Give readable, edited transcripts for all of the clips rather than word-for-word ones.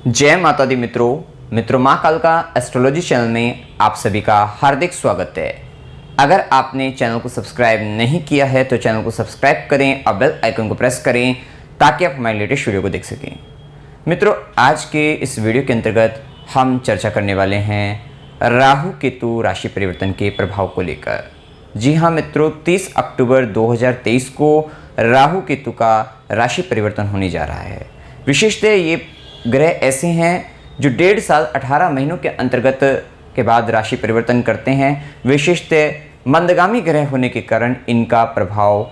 जय माता दी मित्रों माँ काल का एस्ट्रोलॉजी चैनल में आप सभी का हार्दिक स्वागत है। अगर आपने चैनल को सब्सक्राइब नहीं किया है तो चैनल को सब्सक्राइब करें और बेल आइकन को प्रेस करें ताकि आप हमारे लेटेस्ट वीडियो को देख सकें। मित्रों, आज के इस वीडियो के अंतर्गत हम चर्चा करने वाले हैं राहु केतु राशि परिवर्तन के प्रभाव को लेकर। जी हाँ मित्रों, 30 अक्टूबर 2023 को राहु केतु का राशि परिवर्तन होने जा रहा है। विशेषतः ये ग्रह ऐसे हैं जो 1.5 साल 18 महीनों के अंतर्गत के बाद राशि परिवर्तन करते हैं। विशेषतः मंदगामी ग्रह होने के कारण इनका प्रभाव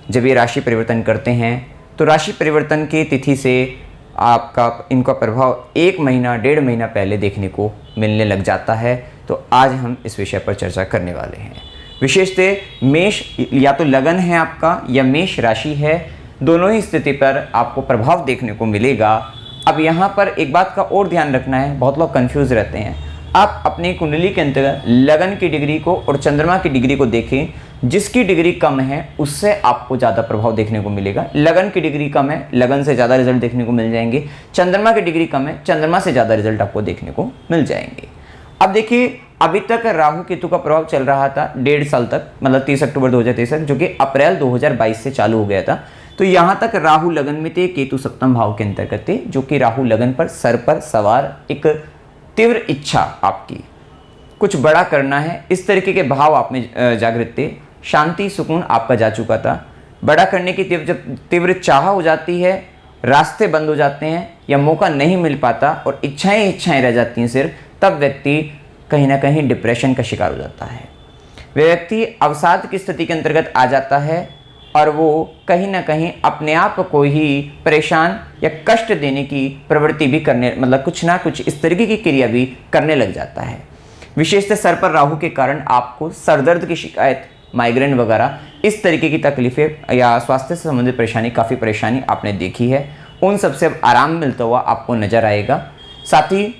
जब ये राशि परिवर्तन करते हैं तो राशि परिवर्तन की तिथि से इनका प्रभाव 1 महीना 1.5 महीना पहले देखने को मिलने लग जाता है। तो आज हम इस विषय पर चर्चा करने वाले हैं। विशेषतः मेष या तो लगन है आपका या मेष राशि है, दोनों ही स्थिति पर आपको प्रभाव देखने को मिलेगा। अब यहाँ पर एक बात का और ध्यान रखना है, बहुत लोग कंफ्यूज रहते हैं। आप अपनी कुंडली के अंतर्गत लगन की डिग्री को और चंद्रमा की डिग्री को देखें। जिसकी डिग्री कम है उससे आपको ज़्यादा प्रभाव देखने को मिलेगा। लगन की डिग्री कम है, लगन से ज़्यादा रिजल्ट देखने को मिल जाएंगे। चंद्रमा की डिग्री कम है, चंद्रमा से ज़्यादा रिजल्ट आपको देखने को मिल जाएंगे। अब देखिए, अभी तक राहु केतु का प्रभाव चल रहा था 1.5 साल तक, मतलब 30 अक्टूबर 2023 तक, जो कि अप्रैल 2022 से चालू हो गया था। तो यहाँ तक राहु लगन में थे, केतु सप्तम भाव के अंतर्गत थे, जो कि राहु लगन पर सर पर सवार एक तीव्र इच्छा, आपकी कुछ बड़ा करना है, इस तरीके के भाव आप में जागृत थे। शांति सुकून आपका जा चुका था। बड़ा करने की जब तीव्र चाह हो जाती है, रास्ते बंद हो जाते हैं या मौका नहीं मिल पाता और इच्छाएं रह जाती हैं सिर्फ, तब व्यक्ति कहीं ना कहीं डिप्रेशन का शिकार हो जाता है। वह व्यक्ति अवसाद की स्थिति के अंतर्गत आ जाता है और वो कहीं ना कहीं अपने आप को ही परेशान या कष्ट देने की प्रवृत्ति भी करने, मतलब कुछ ना कुछ इस तरीके की क्रिया भी करने लग जाता है। विशेषतः सर पर राहु के कारण आपको सरदर्द की शिकायत, माइग्रेन वगैरह इस तरीके की तकलीफें या स्वास्थ्य से संबंधित काफ़ी परेशानी आपने देखी है, उन सबसे अब आराम मिलता हुआ आपको नजर आएगा। साथ ही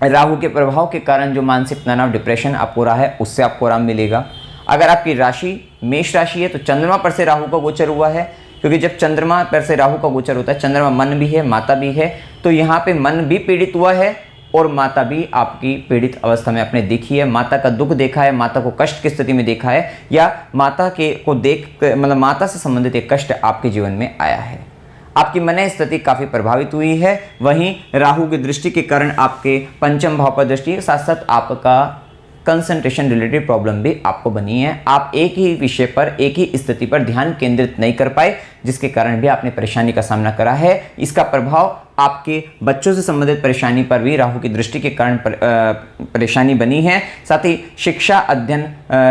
राहु के प्रभाव के कारण जो मानसिक तनाव, डिप्रेशन आपको रहा है, उससे आपको आराम मिलेगा। अगर आपकी राशि मेष राशि है तो चंद्रमा पर से राहु का गोचर हुआ है, क्योंकि जब चंद्रमा पर से राहु का गोचर होता है, चंद्रमा मन भी है, माता भी है, तो यहाँ पे मन भी पीड़ित हुआ है और माता भी आपकी पीड़ित अवस्था में आपने देखी है। माता का दुख देखा है, माता को कष्ट की स्थिति में देखा है, या माता मतलब माता से संबंधित एक कष्ट आपके जीवन में आया है। आपकी मन स्थिति काफ़ी प्रभावित हुई है। वहीं राहु की दृष्टि के कारण आपके पंचम भाव पर दृष्टि के साथ साथ आपका कंसंट्रेशन रिलेटेड प्रॉब्लम भी आपको बनी है। आप एक ही विषय पर, एक ही स्थिति पर ध्यान केंद्रित नहीं कर पाए, जिसके कारण भी आपने परेशानी का सामना करा है। इसका प्रभाव आपके बच्चों से संबंधित परेशानी पर भी राहु की दृष्टि के कारण परेशानी बनी है। साथ ही शिक्षा अध्ययन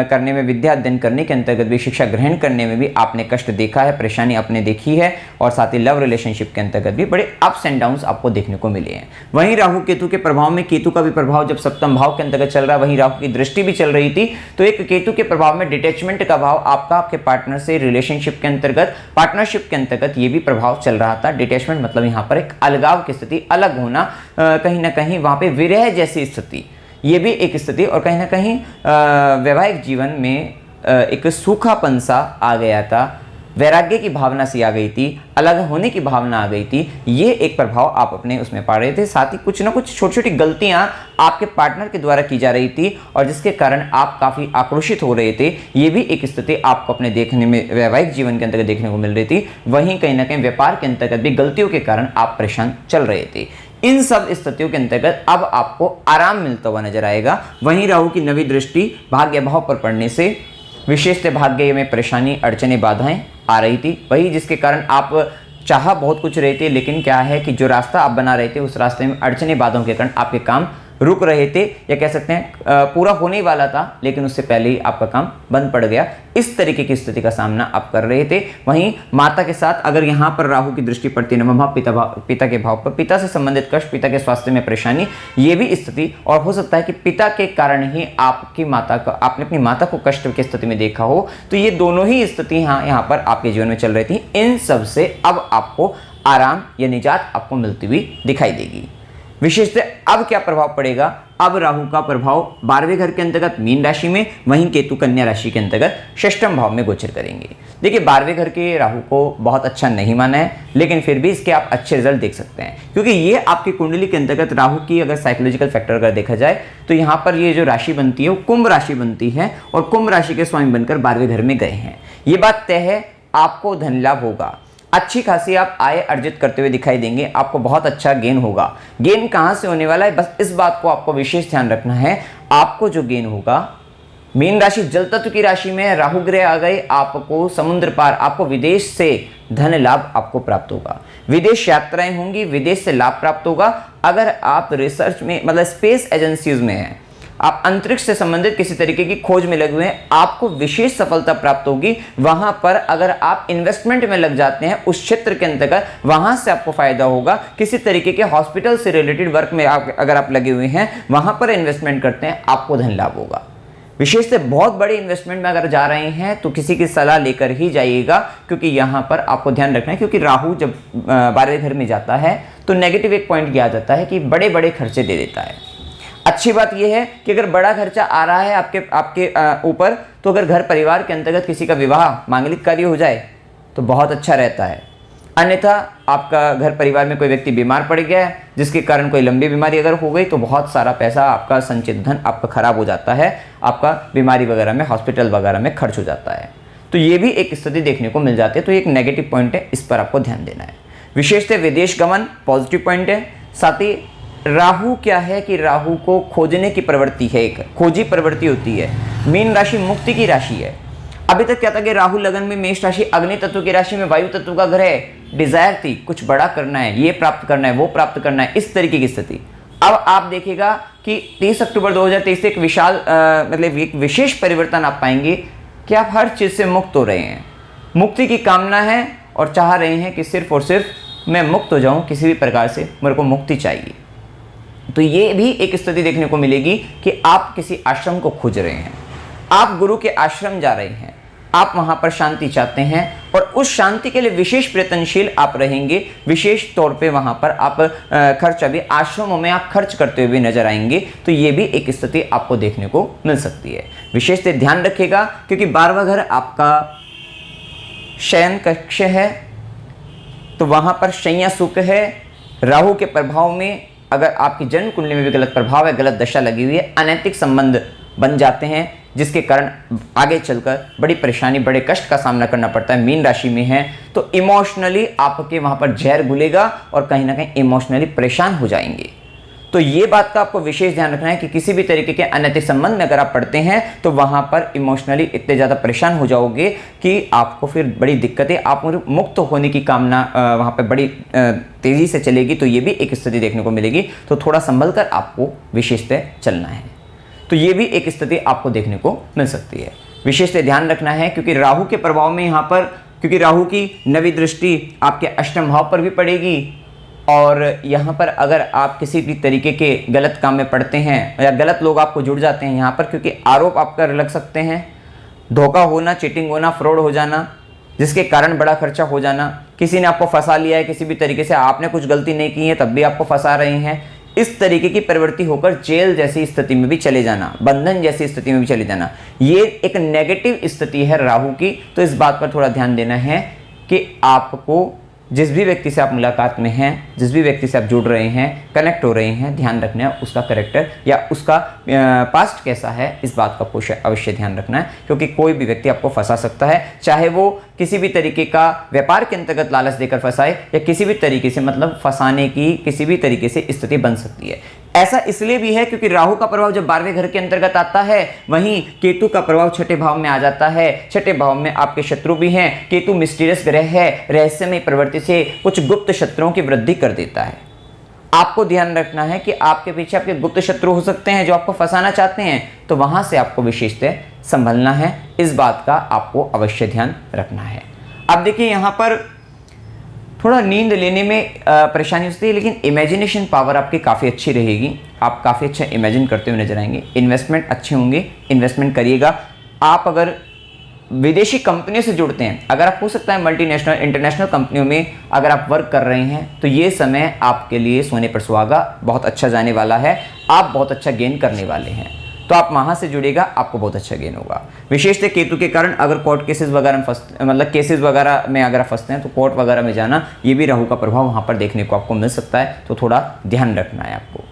करने में, विद्या अध्ययन करने के अंतर्गत भी, शिक्षा ग्रहण करने में भी आपने कष्ट देखा है, परेशानी आपने देखी है। और साथ ही लव रिलेशनशिप के अंतर्गत भी बड़े अप्स एंड डाउन्स आपको देखने को मिले हैं। वहीं राहु केतु के प्रभाव में, केतु का भी प्रभाव जब सप्तम भाव के अंतर्गत चल रहा है, वहीं राहु की दृष्टि भी चल रही थी, तो एक केतु के प्रभाव में डिटैचमेंट का भाव आपका आपके पार्टनर से रिलेशनशिप के अंतर्गत, पार्टनरशिप के अंतर्गत ये भी प्रभाव चल रहा था। डिटैचमेंट मतलब यहाँ पर एक अलगाव की स्थिति, अलग होना, कहीं ना कहीं वहां पे विरह जैसी स्थिति, ये भी एक स्थिति, और कहीं ना कहीं वैवाहिक जीवन में एक सूखापन सा आ गया था, वैराग्य की भावना सी आ गई थी, अलग होने की भावना आ गई थी। ये एक प्रभाव आप अपने उसमें पा रहे थे। साथ ही कुछ ना कुछ छोटी छोटी गलतियां आपके पार्टनर के द्वारा की जा रही थी और जिसके कारण आप काफ़ी आक्रोशित हो रहे थे। ये भी एक स्थिति आपको अपने देखने में, वैवाहिक जीवन के अंतर्गत देखने को मिल रही थी। वहीं कहीं ना कहीं व्यापार के अंतर्गत भी गलतियों के कारण आप परेशान चल रहे थे। इन सब स्थितियों के अंतर्गत अब आपको आराम मिलता हुआ नजर आएगा। वहीं राहु की नवी दृष्टि भाग्य भाव पर पड़ने से विशेषतः भाग्य में परेशानी, अड़चने, बाधाएं आ रही थी। वही जिसके कारण आप चाह बहुत कुछ रहे थे, लेकिन क्या है कि जो रास्ता आप बना रहे थे उस रास्ते में अड़चने, बाधाओं के कारण आपके काम रुक रहे थे, या कह सकते हैं पूरा होने ही वाला था लेकिन उससे पहले ही आपका काम बंद पड़ गया। इस तरीके की स्थिति का सामना आप कर रहे थे। वहीं माता के साथ अगर यहाँ पर राहु की दृष्टि पड़ती है नवम भाव, पिता के भाव पर, पिता से संबंधित कष्ट, पिता के स्वास्थ्य में परेशानी, ये भी स्थिति, और हो सकता है कि पिता के कारण ही आपकी माता का, आपने अपनी माता को कष्ट की स्थिति में देखा हो। तो ये दोनों ही स्थिति यहाँ पर आपके जीवन में चल रही थी। इन सब से अब आपको आराम या निजात आपको मिलती हुई दिखाई देगी। विशेषतः अब क्या प्रभाव पड़ेगा, अब राहु का प्रभाव 12वें घर के अंतर्गत मीन राशि में, वहीं केतु कन्या राशि के अंतर्गत षष्ठम भाव में गोचर करेंगे। देखिए 12वें घर के राहु को बहुत अच्छा नहीं माना है, लेकिन फिर भी इसके आप अच्छे रिजल्ट देख सकते हैं, क्योंकि ये आपकी कुंडली के अंतर्गत राहु की अगर साइकोलॉजिकल फैक्टर अगर देखा जाए तो यहाँ पर ये जो राशि बनती है वो कुंभ राशि बनती है, और कुंभ राशि के स्वामी बनकर 12वें घर में गए हैं। ये बात तय है, आपको धन लाभ होगा, अच्छी खासी आप आय अर्जित करते हुए दिखाई देंगे, आपको बहुत अच्छा गेन होगा। गेन कहां से होने वाला है, बस इस बात को आपको विशेष ध्यान रखना है। आपको जो गेन होगा, मीन राशि जल तत्व की राशि में राहु ग्रह आ गए, आपको समुद्र पार, आपको विदेश से धन लाभ आपको प्राप्त होगा, विदेश यात्राएं होंगी, विदेश से लाभ प्राप्त होगा। अगर आप रिसर्च में मतलब स्पेस एजेंसीज में हैं, आप अंतरिक्ष से संबंधित किसी तरीके की खोज में लगे हुए हैं, आपको विशेष सफलता प्राप्त होगी। वहां पर अगर आप इन्वेस्टमेंट में लग जाते हैं उस क्षेत्र के अंतर्गत, वहां से आपको फायदा होगा। किसी तरीके के हॉस्पिटल से रिलेटेड वर्क में अगर आप लगे हुए हैं, वहां पर इन्वेस्टमेंट करते हैं, आपको धन लाभ होगा। विशेष से बहुत बड़े इन्वेस्टमेंट में अगर जा रहे हैं तो किसी की सलाह लेकर ही जाइएगा, क्योंकि यहां पर आपको ध्यान रखना है, क्योंकि राहु जब 12वें घर में जाता है तो नेगेटिव एक पॉइंट किया जाता है कि बड़े बड़े खर्चे दे देता है। अच्छी बात यह है कि अगर बड़ा खर्चा आ रहा है आपके ऊपर, तो अगर घर परिवार के अंतर्गत किसी का विवाह मांगलिक कार्य हो जाए तो बहुत अच्छा रहता है। अन्यथा आपका घर परिवार में कोई व्यक्ति बीमार पड़ गया है, जिसके कारण कोई लंबी बीमारी अगर हो गई, तो बहुत सारा पैसा आपका संचित धन आपका खराब हो जाता है, आपका बीमारी वगैरह में, हॉस्पिटल वगैरह में खर्च हो जाता है। तो ये भी एक स्थिति देखने को मिल जाती है, तो एक नेगेटिव पॉइंट है, इस पर आपको ध्यान देना है। विशेषतः विदेश गमन पॉजिटिव पॉइंट है। साथ ही राहु क्या है कि राहु को खोजने की प्रवृत्ति है, एक खोजी प्रवृत्ति होती है। मीन राशि मुक्ति की राशि है। अभी तक क्या था कि राहु लगन में मेष राशि, अग्नि तत्व की राशि में वायु तत्व का ग्रह, डिजायर थी, कुछ बड़ा करना है, ये प्राप्त करना है, वो प्राप्त करना है, इस तरीके की स्थिति। अब आप देखिएगा कि 30 अक्टूबर 2023 से एक विशाल मतलब एक विशेष परिवर्तन आप पाएंगे कि आप हर चीज से मुक्त हो रहे हैं, मुक्ति की कामना है और चाह रहे हैं कि सिर्फ और सिर्फ मैं मुक्त हो जाऊं, किसी भी प्रकार से मेरे को मुक्ति चाहिए। तो ये भी एक स्थिति देखने को मिलेगी कि आप किसी आश्रम को खोज रहे हैं, आप गुरु के आश्रम जा रहे हैं, आप वहां पर शांति चाहते हैं और उस शांति के लिए विशेष प्रयत्नशील आप रहेंगे। विशेष तौर पे वहां पर आप खर्च भी आश्रमों में आप खर्च करते हुए नजर आएंगे। तो ये भी एक स्थिति आपको देखने को मिल सकती है। विशेष से ध्यान रखिएगा, क्योंकि 12वां घर आपका शयन कक्ष है, तो वहां पर शय्या सुख है। राहु के प्रभाव में अगर आपकी जन्म कुंडली में भी गलत प्रभाव है, गलत दशा लगी हुई है, अनैतिक संबंध बन जाते हैं, जिसके कारण आगे चलकर बड़ी परेशानी, बड़े कष्ट का सामना करना पड़ता है। मीन राशि में है तो इमोशनली आपके वहां पर जहर घुलेगा और कहीं ना कहीं इमोशनली परेशान हो जाएंगे। तो ये बात का आपको विशेष ध्यान रखना है कि किसी भी तरीके के अनैतिक संबंध में अगर आप पढ़ते हैं तो वहां पर इमोशनली इतने ज़्यादा परेशान हो जाओगे कि आपको फिर बड़ी दिक्कतें, आप मुक्त होने की कामना वहां पर बड़ी तेज़ी से चलेगी। तो ये भी एक स्थिति देखने को मिलेगी, तो थोड़ा संभल कर आपको विशेषतः चलना है। तो ये भी एक स्थिति आपको देखने को मिल सकती है। विशेषतः ध्यान रखना है, क्योंकि राहु के प्रभाव में यहाँ पर, क्योंकि राहु की नवी दृष्टि आपके अष्टम भाव पर भी पड़ेगी, और यहाँ पर अगर आप किसी भी तरीके के गलत काम में पड़ते हैं या गलत लोग आपको जुड़ जाते हैं यहाँ पर, क्योंकि आरोप आप कर लग सकते हैं, धोखा होना, चीटिंग होना, फ्रॉड हो जाना, जिसके कारण बड़ा खर्चा हो जाना, किसी ने आपको फंसा लिया है किसी भी तरीके से, आपने कुछ गलती नहीं की है तब भी आपको फंसा रहे हैं, इस तरीके की प्रवृत्ति होकर जेल जैसी स्थिति में भी चले जाना, बंधन जैसी स्थिति में भी चले जाना, ये एक नेगेटिव स्थिति है राहु की। तो इस बात पर थोड़ा ध्यान देना है कि आपको जिस भी व्यक्ति से आप मुलाकात में हैं, जिस भी व्यक्ति से आप जुड़ रहे हैं, कनेक्ट हो रहे हैं, ध्यान रखना है उसका कैरेक्टर या उसका पास्ट कैसा है, इस बात का आपको अवश्य ध्यान रखना है, क्योंकि कोई भी व्यक्ति आपको फंसा सकता है, चाहे वो किसी भी तरीके का व्यापार के अंतर्गत लालच देकर फंसाए या किसी भी तरीके से, मतलब फंसाने की किसी भी तरीके से स्थिति बन सकती है। ऐसा इसलिए भी है क्योंकि राहु का प्रभाव जब 12वें घर के अंतर्गत आता है, वहीं केतु का प्रभाव छठे भाव में आ जाता है। छठे भाव में आपके शत्रु भी हैं, केतु मिस्टीरियस ग्रह है, रहस्यमय प्रवृत्ति से कुछ गुप्त शत्रुओं की वृद्धि कर देता है। आपको ध्यान रखना है कि आपके पीछे आपके गुप्त शत्रु हो सकते हैं जो आपको फंसाना चाहते हैं, तो वहां से आपको विशेषतः संभलना है, इस बात का आपको अवश्य ध्यान रखना है। अब देखिए यहाँ पर थोड़ा नींद लेने में परेशानी होती है, लेकिन इमेजिनेशन पावर आपकी काफ़ी अच्छी रहेगी, आप काफ़ी अच्छा इमेजिन करते हुए नजर आएंगे। इन्वेस्टमेंट अच्छे होंगे, इन्वेस्टमेंट करिएगा। आप अगर विदेशी कंपनियों से जुड़ते हैं, अगर आप हो सकता है मल्टीनेशनल इंटरनेशनल कंपनियों में अगर आप वर्क कर रहे हैं तो ये समय आपके लिए सोने पर सुहागा, बहुत अच्छा जाने वाला है। आप बहुत अच्छा गेन करने वाले हैं, तो आप वहाँ से जुड़ेगा, आपको बहुत अच्छा गेन होगा। विशेषतः केतु के कारण अगर कोर्ट केसेस वगैरह में मतलब केसेस वगैरह में अगर फंसते हैं तो कोर्ट वगैरह में जाना, ये भी राहु का प्रभाव वहाँ पर देखने को आपको मिल सकता है, तो थोड़ा ध्यान रखना है आपको।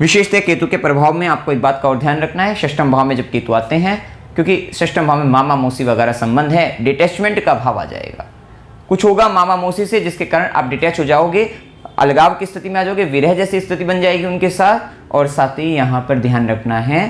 विशेषतः केतु के प्रभाव में आपको एक बात का और ध्यान रखना है, षष्ठम भाव में जब केतु आते हैं, क्योंकि षष्ठम भाव में मामा मौसी वगैरह संबंध है, डिटैचमेंट का भाव आ जाएगा, कुछ होगा मामा मौसी से जिसके कारण आप डिटैच हो जाओगे, अलगाव की स्थिति में आ जाओगे, विरह जैसी स्थिति बन जाएगी उनके साथ। और साथ ही यहाँ पर ध्यान रखना है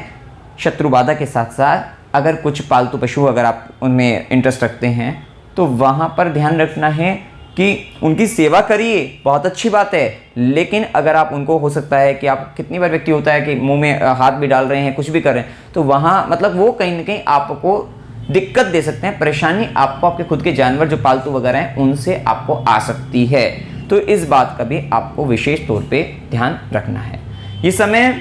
शत्रु बाधा के साथ साथ अगर कुछ पालतू पशु अगर आप उनमें इंटरेस्ट रखते हैं तो वहाँ पर ध्यान रखना है कि उनकी सेवा करिए, बहुत अच्छी बात है, लेकिन अगर आप उनको, हो सकता है कि आप, कितनी बार व्यक्ति होता है कि मुंह में हाथ भी डाल रहे हैं, कुछ भी कर रहे हैं, तो वहाँ मतलब वो कहीं ना कहीं आपको दिक्कत दे सकते हैं, परेशानी आपको आपके खुद के जानवर जो पालतू वगैरह हैं उनसे आपको आ सकती है। तो इस बात का भी आपको विशेष तौर पे ध्यान रखना है। ये समय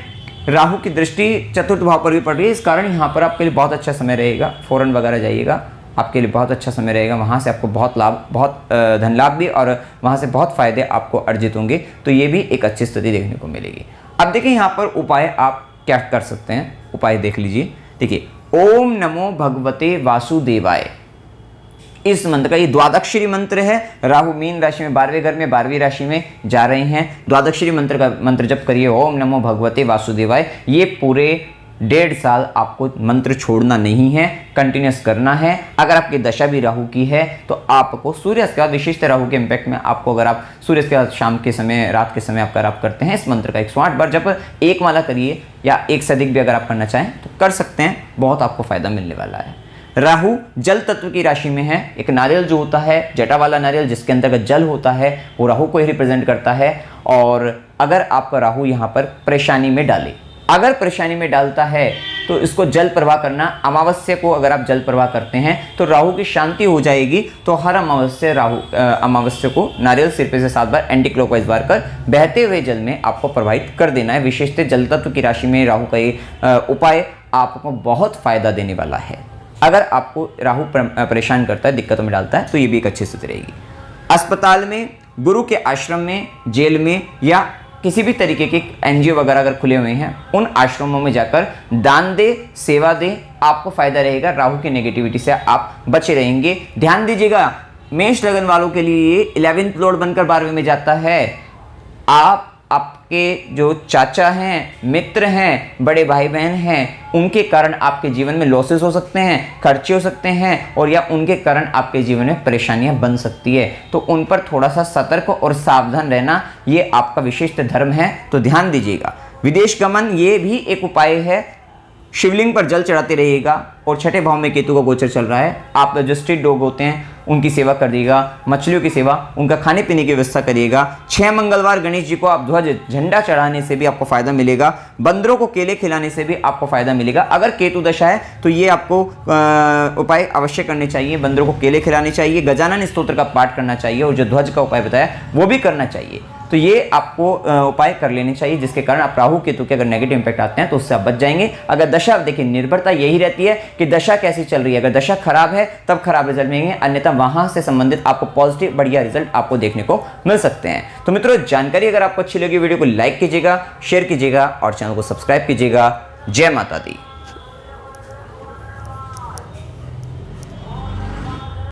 राहु की दृष्टि चतुर्थ भाव पर भी पड़ रही है, इस कारण यहाँ पर आपके लिए बहुत अच्छा समय रहेगा। फॉरेन वगैरह जाइएगा, आपके लिए बहुत अच्छा समय रहेगा, वहाँ से आपको बहुत लाभ, बहुत धन लाभ भी, और वहाँ से बहुत फायदे आपको अर्जित होंगे, तो ये भी एक अच्छी स्थिति देखने को मिलेगी। अब देखिए यहाँ पर उपाय आप क्या कर सकते हैं, उपाय देख लीजिए। देखिए, ओम नमो भगवते वासुदेवाय, इस मंत्र का ये द्वादक्षरी मंत्र है। राहु मीन राशि में 12वें घर में 12वीं राशि में जा रहे हैं, द्वादक्षरी मंत्र का मंत्र जप करिए, ओम नमो भगवते वासुदेवाय। ये पूरे 1.5 साल आपको मंत्र छोड़ना नहीं है, कंटिन्यूस करना है। अगर आपकी दशा भी राहु की है तो आपको सूर्यास्त के बाद, विशेषतः राहु के इम्पैक्ट में आपको, अगर आप सूर्यास्त के बाद शाम के समय, रात के समय आप करते हैं इस मंत्र का 108 बार जब एक माला करिए, या एक से अधिक भी अगर आप करना चाहें तो कर सकते हैं, बहुत आपको फायदा मिलने वाला है। राहु जल तत्व की राशि में है, एक नारियल जो होता है, जटा वाला नारियल जिसके अंतर्गत जल होता है, वो राहु को ही रिप्रेजेंट करता है। और अगर आपका राहु यहाँ पर परेशानी में डाले, अगर परेशानी में डालता है तो इसको जल प्रवाह करना, अमावस्या को अगर आप जल प्रवाह करते हैं तो राहु की शांति हो जाएगी। तो हर अमावस्या को नारियल सिर पे से 7 बार एंटी क्लॉकवाइज बार कर बहते हुए जल में आपको प्रवाहित कर देना है। विशेषतः जल तत्व की राशि में राहु का ये उपाय आपको बहुत फायदा देने वाला है। अगर आपको राहु परेशान करता है, दिक्कतों में डालता है, तो ये भी एक अच्छी स्थिति रहेगी। अस्पताल में, गुरु के आश्रम में, जेल में, या किसी भी तरीके के एनजीओ वगैरह अगर खुले हुए हैं, उन आश्रमों में जाकर दान दे, सेवा दे, आपको फायदा रहेगा। राहु की नेगेटिविटी से आप बचे रहेंगे। ध्यान दीजिएगा, मेष लगन वालों के लिए 11th लॉर्ड बनकर 12वें में जाता है। आपके जो चाचा हैं, मित्र हैं, बड़े भाई बहन हैं, उनके कारण आपके जीवन में लॉसेस हो सकते हैं, खर्चे हो सकते हैं, और या उनके कारण आपके जीवन में परेशानियां बन सकती है। तो उन पर थोड़ा सा सतर्क और सावधान रहना, ये आपका विशिष्ट धर्म है, तो ध्यान दीजिएगा। विदेश गमन, ये भी एक उपाय है। शिवलिंग पर जल चढ़ाते रहिएगा, और छठे भाव में केतु का गोचर चल रहा है। आप जो स्ट्रीट डॉग होते हैं उनकी सेवा करिएगा, मछलियों की सेवा, उनका खाने पीने की व्यवस्था करिएगा। 6 मंगलवार गणेश जी को आप ध्वज झंडा चढ़ाने से भी आपको फायदा मिलेगा। बंदरों को केले खिलाने से भी आपको फायदा मिलेगा। अगर केतु दशा है तो ये आपको उपाय अवश्य करने चाहिए। बंदरों को केले खिलाने चाहिए, गजानन स्तोत्र का पाठ करना चाहिए, और जो ध्वज का उपाय बताया वो भी करना चाहिए। तो ये आपको उपाय कर लेने चाहिए, जिसके कारण आप राहु केतु के अगर नेगेटिव इंपैक्ट आते हैं तो उससे आप बच जाएंगे। अगर दशा, देखिए निर्भरता यही रहती है कि दशा कैसी चल रही है। अगर दशा खराब है तब खराब रिजल्ट मिलेंगे, अन्यथा वहां से संबंधित आपको पॉजिटिव बढ़िया रिजल्ट आपको देखने को मिल सकते हैं। तो मित्रों, जानकारी अगर आपको अच्छी लगी, वीडियो को लाइक कीजिएगा, शेयर कीजिएगा और चैनल को सब्सक्राइब कीजिएगा। जय माता दी।